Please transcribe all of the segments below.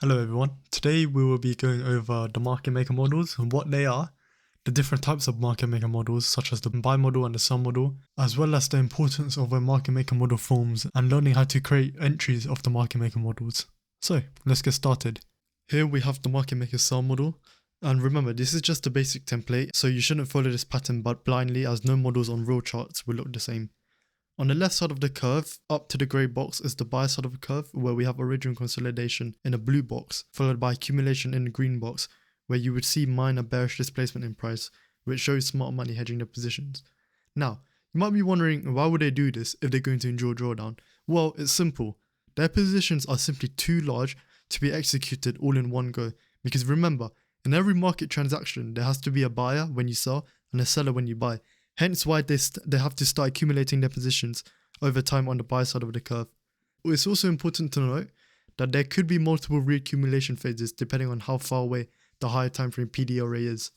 Hello everyone, today we will be going over the market maker models and what they are, the different types of market maker models such as the buy model and the sell model, as well as the importance of a market maker model forms and learning how to create entries of the market maker models. So let's get started. Here we have the market maker sell model, and remember this is just a basic template, so you shouldn't follow this pattern but blindly, as no models on real charts will look the same. On the left side of the curve, up to the grey box, is the buy side of the curve, where we have original consolidation in a blue box, followed by accumulation in the green box, where you would see minor bearish displacement in price, which shows smart money hedging their positions. Now, you might be wondering, why would they do this if they're going to endure drawdown? Well, it's simple. Their positions are simply too large to be executed all in one go, because remember, in every market transaction, there has to be a buyer when you sell and a seller when you buy. Hence why they have to start accumulating their positions over time on the buy side of the curve. It's also important to note that there could be multiple reaccumulation phases depending on how far away the higher time frame PD array is.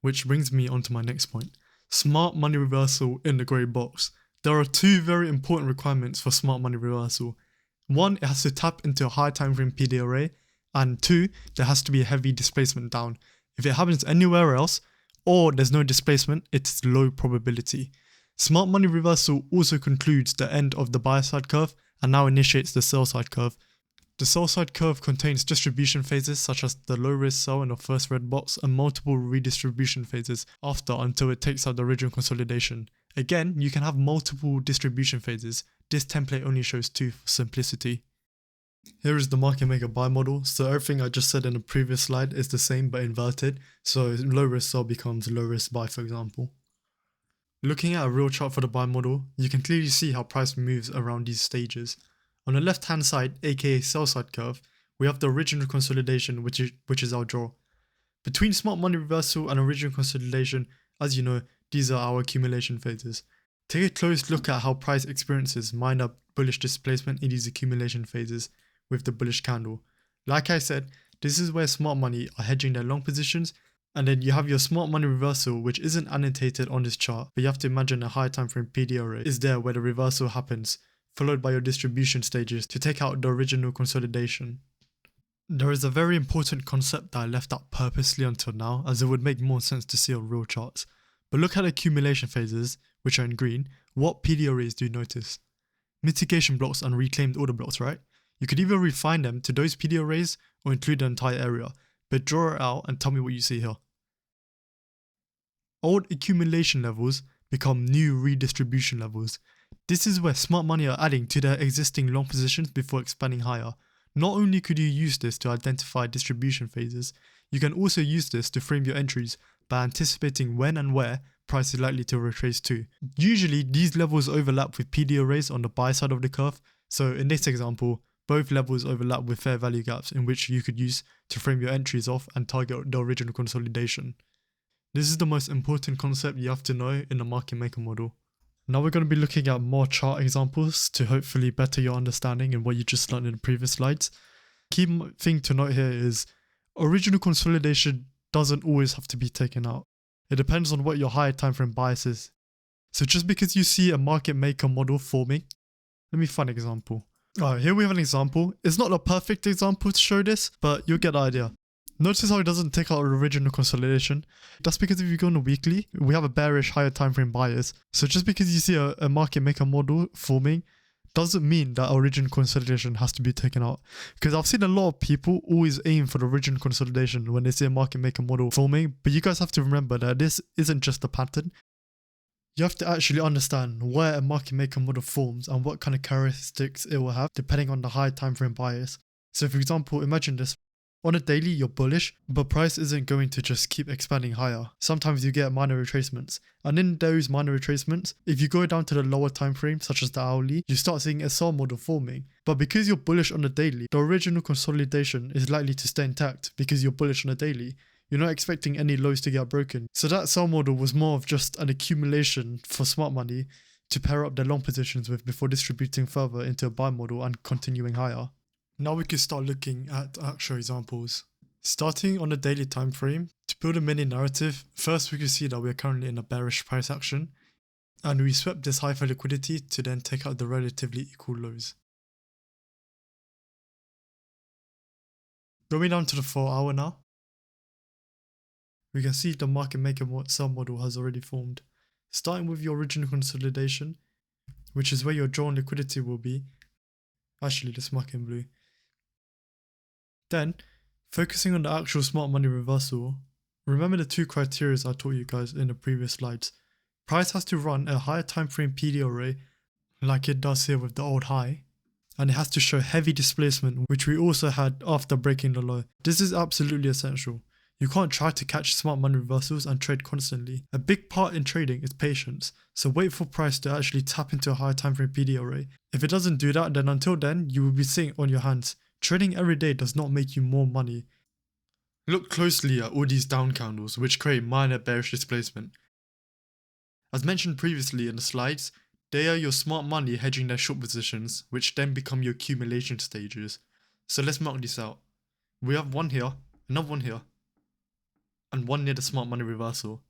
Which brings me on to my next point. Smart money reversal in the grey box. There are two very important requirements for smart money reversal. One, it has to tap into a high time frame PD array, and two, there has to be a heavy displacement down. If it happens anywhere else, or there's no displacement, it's low probability. Smart money reversal also concludes the end of the buy side curve and now initiates the sell side curve. The sell side curve contains distribution phases such as the low risk sell in the first red box and multiple redistribution phases after until it takes out the original consolidation. Again, you can have multiple distribution phases. This template only shows two for simplicity. Here is the market maker buy model. So everything I just said in the previous slide is the same but inverted. So low risk sell becomes low risk buy, for example. Looking at a real chart for the buy model, you can clearly see how price moves around these stages. On the left hand side, aka sell side curve, we have the original consolidation, which is our draw. Between smart money reversal and original consolidation, as you know, these are our accumulation phases. Take a close look at how price experiences minor bullish displacement in these accumulation phases with the bullish candle. Like I said, this is where smart money are hedging their long positions, and then you have your smart money reversal, which isn't annotated on this chart, but you have to imagine a high time frame PD array is there where the reversal happens, followed by your distribution stages to take out the original consolidation. There is a very important concept that I left out purposely until now, as it would make more sense to see on real charts. But look at the accumulation phases, which are in green. What PD arrays do you notice? Mitigation blocks and reclaimed order blocks, right? You could either refine them to those PD arrays or include the entire area, but draw it out and tell me what you see here. Old accumulation levels become new redistribution levels. This is where smart money are adding to their existing long positions before expanding higher. Not only could you use this to identify distribution phases, you can also use this to frame your entries by anticipating when and where price is likely to retrace to. Usually these levels overlap with PD arrays on the buy side of the curve, so in this example, both levels overlap with fair value gaps in which you could use to frame your entries off and target the original consolidation. This is the most important concept you have to know in the market maker model. Now we're going to be looking at more chart examples to hopefully better your understanding in what you just learned in the previous slides. Key thing to note here is original consolidation doesn't always have to be taken out. It depends on what your higher time frame bias is. So just because you see a market maker model forming, let me find an example. Alright, here we have an example. It's not a perfect example to show this, but you'll get the idea. Notice how it doesn't take out original consolidation. That's because if you go on a weekly, we have a bearish higher time frame bias. So just because you see a market maker model forming, doesn't mean that original consolidation has to be taken out. Because I've seen a lot of people always aim for the original consolidation when they see a market maker model forming, but you guys have to remember that this isn't just a pattern. You have to actually understand where a market maker model forms and what kind of characteristics it will have depending on the high time frame bias. So for example, imagine this. On a daily, you're bullish, but price isn't going to just keep expanding higher. Sometimes you get minor retracements. And in those minor retracements, if you go down to the lower time frame, such as the hourly, you start seeing a sell model forming. But because you're bullish on the daily, the original consolidation is likely to stay intact because you're bullish on the daily. You're not expecting any lows to get broken. So that sell model was more of just an accumulation for smart money to pair up their long positions with before distributing further into a buy model and continuing higher. Now we can start looking at actual examples. Starting on the daily time frame, to build a mini narrative, first we can see that we are currently in a bearish price action, and we swept this high for liquidity to then take out the relatively equal lows. Going down to the 4 hour now, we can see the market maker sell model has already formed. Starting with your original consolidation, which is where your drawn liquidity will be. Actually, let's mark in blue. Then, focusing on the actual smart money reversal, remember the 2 criteria I taught you guys in the previous slides. Price has to run a higher time frame PD array like it does here with the old high, and it has to show heavy displacement, which we also had after breaking the low. This is absolutely essential. You can't try to catch smart money reversals and trade constantly. A big part in trading is patience, so wait for price to actually tap into a higher time frame PD array. If it doesn't do that, then until then, you will be sitting on your hands. Trading every day does not make you more money. Look closely at all these down candles, which create minor bearish displacement. As mentioned previously in the slides, they are your smart money hedging their short positions, which then become your accumulation stages. So let's mark this out. We have one here, another one here, and one near the smart money reversal.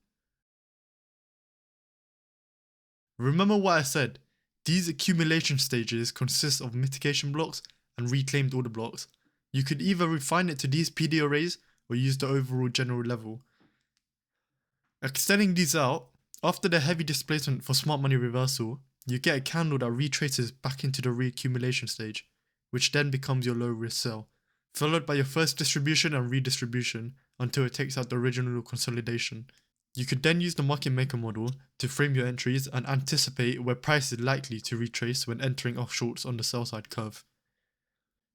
Remember what I said, these accumulation stages consist of mitigation blocks and reclaimed order blocks. You could either refine it to these PD arrays or use the overall general level. Extending these out, after the heavy displacement for smart money reversal, you get a candle that retraces back into the reaccumulation stage, which then becomes your low risk sell, followed by your first distribution and redistribution until it takes out the original consolidation. You could then use the market maker model to frame your entries and anticipate where price is likely to retrace when entering off shorts on the sell side curve.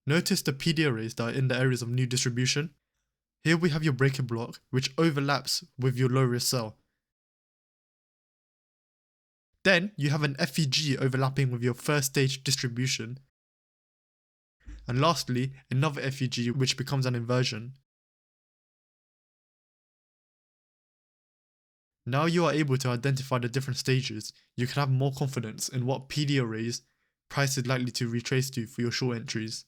Notice the PD arrays that are in the areas of new distribution. Here we have your breaker block, which overlaps with your low risk sell. Then you have an FEG overlapping with your first stage distribution. And lastly, another FEG which becomes an inversion. Now you are able to identify the different stages, you can have more confidence in what PD arrays price is likely to retrace to for your short entries.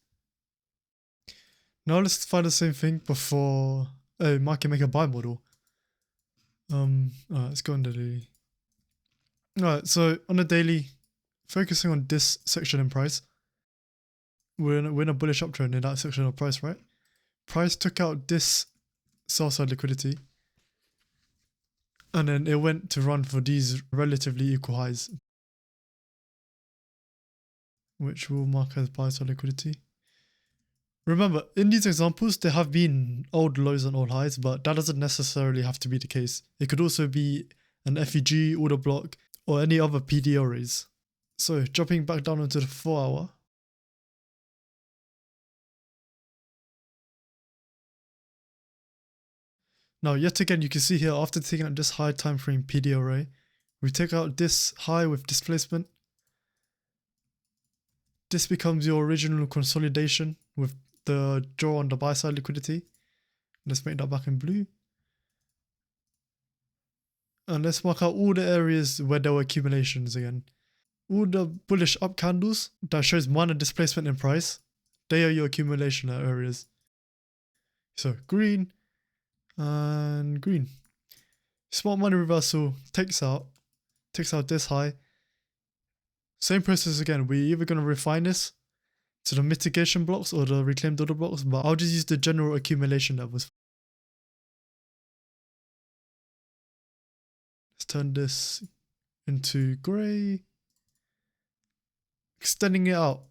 Now let's find the same thing before a market maker buy model. Let's go on the daily. Alright, so on the daily, focusing on this section in price, we're in a bullish uptrend in that section of price, right? Price took out this sell side liquidity, and then it went to run for these relatively equal highs, which will mark as buy side liquidity. Remember, in these examples, there have been old lows and old highs, but that doesn't necessarily have to be the case. It could also be an FEG, order block, or any other PD arrays. So, jumping back down onto the 4 hour. Now, yet again, you can see here, after taking out this high time frame PD array, we take out this high with displacement. This becomes your original consolidation with the draw on the buy side liquidity. Let's make that back in blue. And let's mark out all the areas where there were accumulations again. All the bullish up candles that shows minor displacement in price, they are your accumulation areas. So green and green. Smart money reversal takes out this high. Same process again, we're either going to refine this to the mitigation blocks or the reclaimed order blocks, but I'll just use the general accumulation levels. Let's turn this into grey. Extending it out.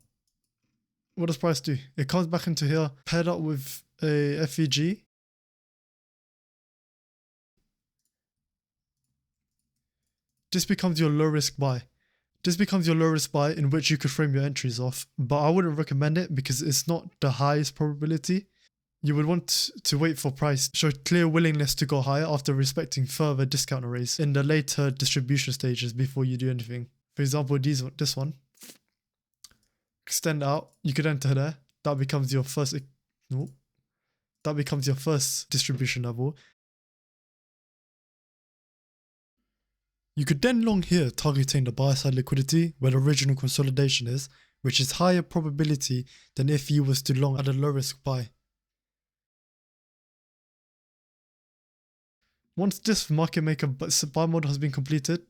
What does price do? It comes back into here, paired up with a FEG. This becomes your low risk buy. This becomes your low risk buy in which you could frame your entries off, but I wouldn't recommend it because it's not the highest probability. You would want to wait for price to show clear willingness to go higher after respecting further discount arrays in the later distribution stages before you do anything. For example, this one. Extend out, you could enter there. That becomes your first distribution level. You could then long here targeting the buy side liquidity where the original consolidation is, which is higher probability than if you was to long at a low risk buy. Once this market maker buy model has been completed,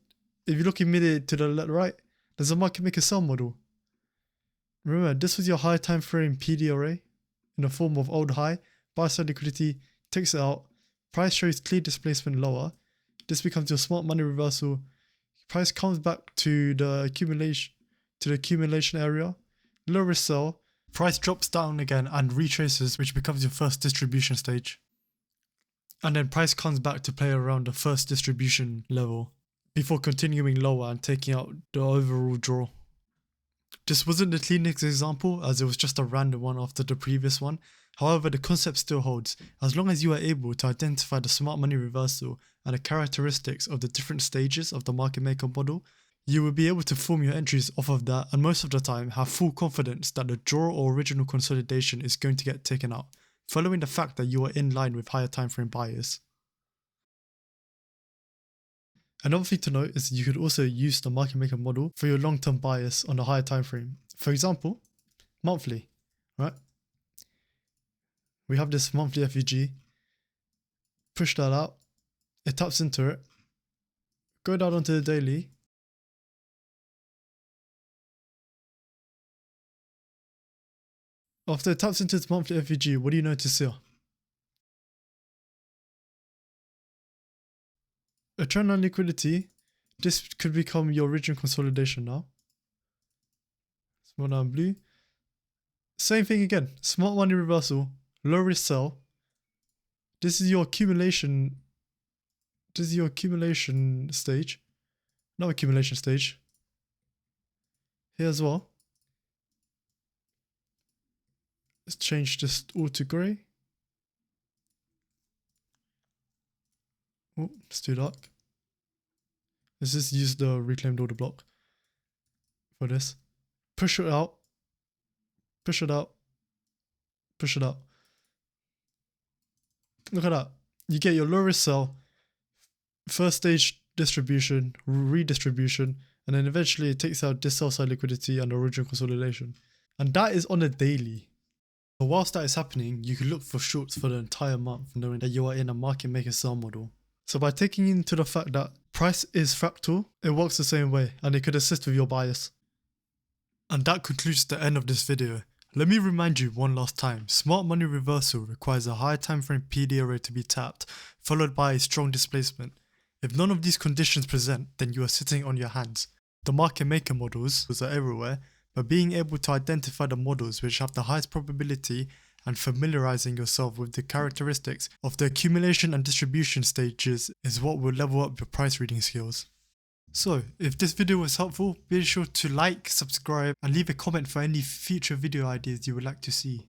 if you look immediately to the right, there's a market maker sell model. Remember, this was your high time frame PD array in the form of old high, buy side liquidity, takes it out, price shows clear displacement lower, this becomes your smart money reversal, price comes back to the accumulation area, low risk sell, price drops down again and retraces, which becomes your first distribution stage. And then price comes back to play around the first distribution level before continuing lower and taking out the overall draw. This wasn't the cleanest example as it was just a random one after the previous one. However, the concept still holds. As long as you are able to identify the smart money reversal and the characteristics of the different stages of the market maker model, you will be able to form your entries off of that and most of the time have full confidence that the draw or original consolidation is going to get taken out, following the fact that you are in line with higher time frame buyers. Another thing to note is you could also use the market maker model for your long-term bias on a higher time frame. For example, monthly, right? We have this monthly FVG, push that out, it taps into it, go down onto the daily, after it taps into its monthly FVG, what do you notice here? A trend line liquidity, this could become your original consolidation now. Small down blue. Same thing again, smart money reversal, low risk sell. This is your accumulation. This is your accumulation stage. No accumulation stage. Here as well. Let's change this all to grey. Oh, it's too dark. Let's just use the reclaimed order block for this. Push it out. Push it out. Push it out. Look at that. You get your low risk sell, first stage distribution, redistribution, and then eventually it takes out this sell side liquidity and original consolidation. And that is on a daily. So whilst that is happening, you can look for shorts for the entire month knowing that you are in a market maker sell model. So by taking into the fact that price is fractal, it works the same way and it could assist with your bias. And that concludes the end of this video. Let me remind you one last time, smart money reversal requires a high time frame PD array to be tapped, followed by a strong displacement. If none of these conditions present, then you are sitting on your hands. The market maker models are everywhere, but being able to identify the models which have the highest probability and familiarizing yourself with the characteristics of the accumulation and distribution stages is what will level up your price reading skills. So, if this video was helpful, be sure to like, subscribe and leave a comment for any future video ideas you would like to see.